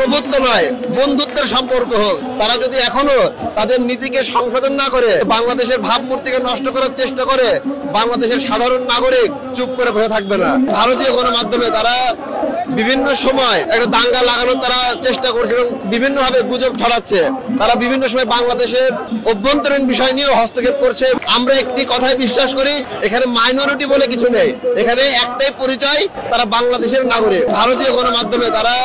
প্রভুত্ব নয়, বন্ধুত্বের সম্পর্ক হোক। তারা যদি এখনো তাদের নীতিকে সংশোধন না করে বাংলাদেশের ভাবমূর্তিকে নষ্ট করার চেষ্টা করে, বাংলাদেশের সাধারণ নাগরিক চুপ করে বসে থাকবে না। ভারতীয় গণমাধ্যমে তারা বিভিন্ন সময় একটা দাঙ্গা লাগানোর তারা চেষ্টা করছে এবং বিভিন্নভাবে গুজব ছড়াচ্ছে। তারা বিভিন্ন সময় বাংলাদেশের অভ্যন্তরীণ বিষয় নিয়ে হস্তক্ষেপ করছে। আমরা একটি কথায় বিশ্বাস করি, এখানে মাইনরিটি বলে কিছু নেই, এখানে একটাই পরিচয়, তারা বাংলাদেশের নাগরিক। ভারতীয় গণমাধ্যমে তারা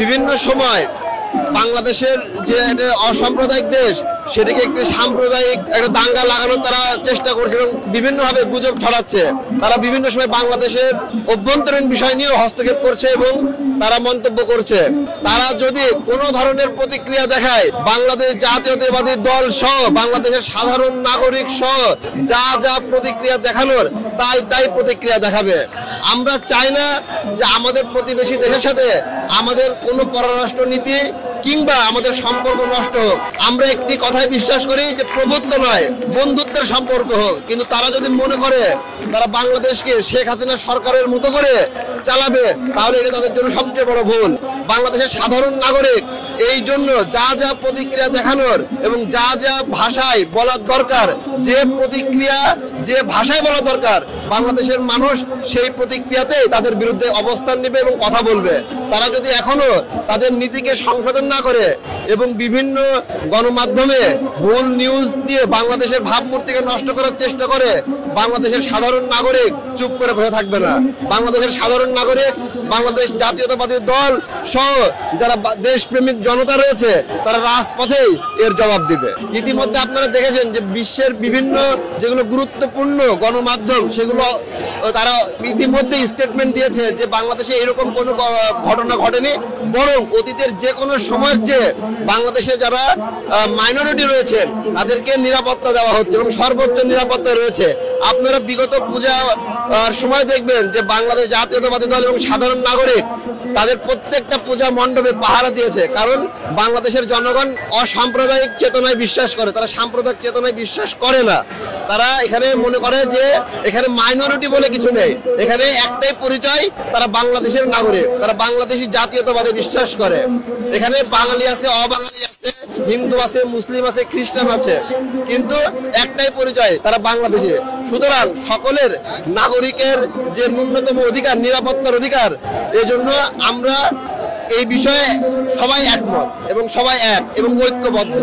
বিভিন্ন সময় বাংলাদেশের যে অসাম্প্রদায়িক দেশ সেটাকে একটি সাম্প্রদায়িক একটা দাঙ্গা লাগানোর তারা চেষ্টা করছে এবং বিভিন্নভাবে গুজব ছড়াচ্ছে। তারা বিভিন্ন সময় বাংলাদেশের অভ্যন্তরীণ বিষয় নিয়ে হস্তক্ষেপ করছে এবং তারা মন্তব্য করছে। তারা যদি কোনো ধরনের প্রতিক্রিয়া দেখায়, বাংলাদেশ জাতীয়তাবাদী দল সহ বাংলাদেশের সাধারণ নাগরিক সহ যা যা প্রতিক্রিয়া দেখানোর তাই প্রতিক্রিয়া দেখাবে। আমরা চাই না যে আমাদের প্রতিবেশী দেশের সাথে আমাদের কোনো পররাষ্ট্র নীতি কিংবা আমাদের সম্পর্ক নষ্ট হোক। আমরা একটি কথায় বিশ্বাস করি যে প্রভুত্ব নয়, বন্ধুত্বের সম্পর্ক হোক। কিন্তু তারা যদি মনে করে তারা বাংলাদেশকে শেখ হাসিনা সরকারের মতো করে চালাবে, তাহলে এটা তাদের জন্য সবচেয়ে বড় ভুল। বাংলাদেশের সাধারণ নাগরিক এই জন্য যা যা প্রতিক্রিয়া দেখানোর এবং যা যা ভাষায় বলার দরকার, যে প্রতিক্রিয়া যে ভাষায় বলা দরকার, বাংলাদেশের মানুষ সেই প্রতিক্রিয়াতে তাদের বিরুদ্ধে অবস্থান নেবে এবং কথা বলবে। তারা যদি এখনো তাদের নীতিকে সংশোধন না করে এবং বিভিন্ন গণমাধ্যমে ভুল নিউজ দিয়ে বাংলাদেশের ভাবমূর্তিকে নষ্ট করার চেষ্টা করে, বাংলাদেশের সাধারণ নাগরিক চুপ করে বসে থাকবে না। বাংলাদেশের সাধারণ নাগরিক, বাংলাদেশ জাতীয়তাবাদী দল সহ যারা দেশপ্রেমিক জনতা রয়েছে, তারা রাজপথেই এর জবাব দিবে। ইতিমধ্যে আপনারা দেখেছেন যে বিশ্বের বিভিন্ন যেগুলো গুরুত্বপূর্ণ গণমাধ্যম, সেগুলো তারা ইতিমধ্যে স্টেটমেন্ট দিয়েছে যে বাংলাদেশে এরকম কোনো ঘটনা ঘটেনি, বরং অতীতের যে কোনো সময়ের চেয়ে বাংলাদেশে যারা মাইনরিটি রয়েছেন তাদেরকে নিরাপত্তা দেওয়া হচ্ছে এবং সর্বোচ্চ নিরাপত্তা রয়েছে। আপনারা বিগত পূজা সময় দেখবেন যে বাংলাদেশ জাতীয়তাবাদী দল এবং সাধারণ নাগরিক তাদের প্রত্যেকটা পূজা মণ্ডপে পাহারা দিয়েছে। কারণ বাংলাদেশের জনগণ অসাম্প্রদায়িক চেতনায় বিশ্বাস করে, তারা সাম্প্রদায়িক চেতনায় বিশ্বাস করে না। তারা এখানে মনে করে যে এখানে মাইনরিটি বলে কিছু নেই, এখানে একটাই পরিচয়, তারা বাংলাদেশের নাগরিক, তারা বাংলাদেশি জাতীয়তাবাদে বিশ্বাস করে। এখানে বাঙালি আছে, অবাঙালি আছে, হিন্দু আছে, মুসলিম আছে, খ্রিস্টান আছে, কিন্তু একটাই পরিচয়, তারা বাংলাদেশি। সুতরাং সকলের নাগরিকের যে ন্যূনতম অধিকার, নিরাপত্তার অধিকার, এজন্য আমরা এই বিষয়ে সবাই একমত এবং সবাই এক এবং ঐক্যবদ্ধ।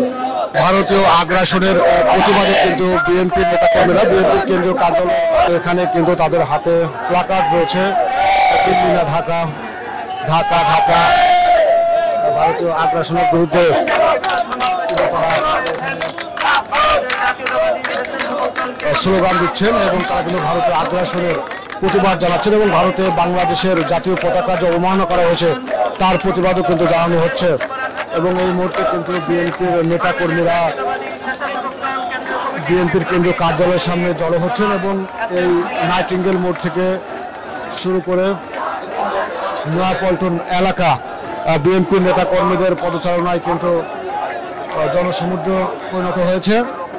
ভারতীয় আগ্রাসনের প্রতিবাদে কিন্তু বিএনপির নেতাকর্মীরা বিএনপির কেন্দ্রীয় কার্যালয় এখানে কিন্তু তাদের হাতে প্লাকার্ড রয়েছে, দিল্লি না ঢাকা, ঢাকা ঢাকা, ভারতীয় আগ্রাসনের বিরুদ্ধে স্লোগান দিচ্ছেন এবং তারা কিন্তু ভারতীয় আগ্রাসনের প্রতিবাদ জানাচ্ছেন এবং ভারতে বাংলাদেশের জাতীয় পতাকা যে অবমাননা করা হয়েছে তার প্রতিবাদও কিন্তু জানানো হচ্ছে। এবং এই মুহূর্তে কিন্তু বিএনপির নেতাকর্মীরা বিএনপির কেন্দ্রীয় কার্যালয়ের সামনে জড়ো হচ্ছেন এবং এই নাইটিঙ্গেল মোড় থেকে শুরু করে নয়াপল্টন এলাকা বিএনপির নেতাকর্মীদের পদচারণায় কিন্তু জনসমুদ্র পরিণত হয়েছে।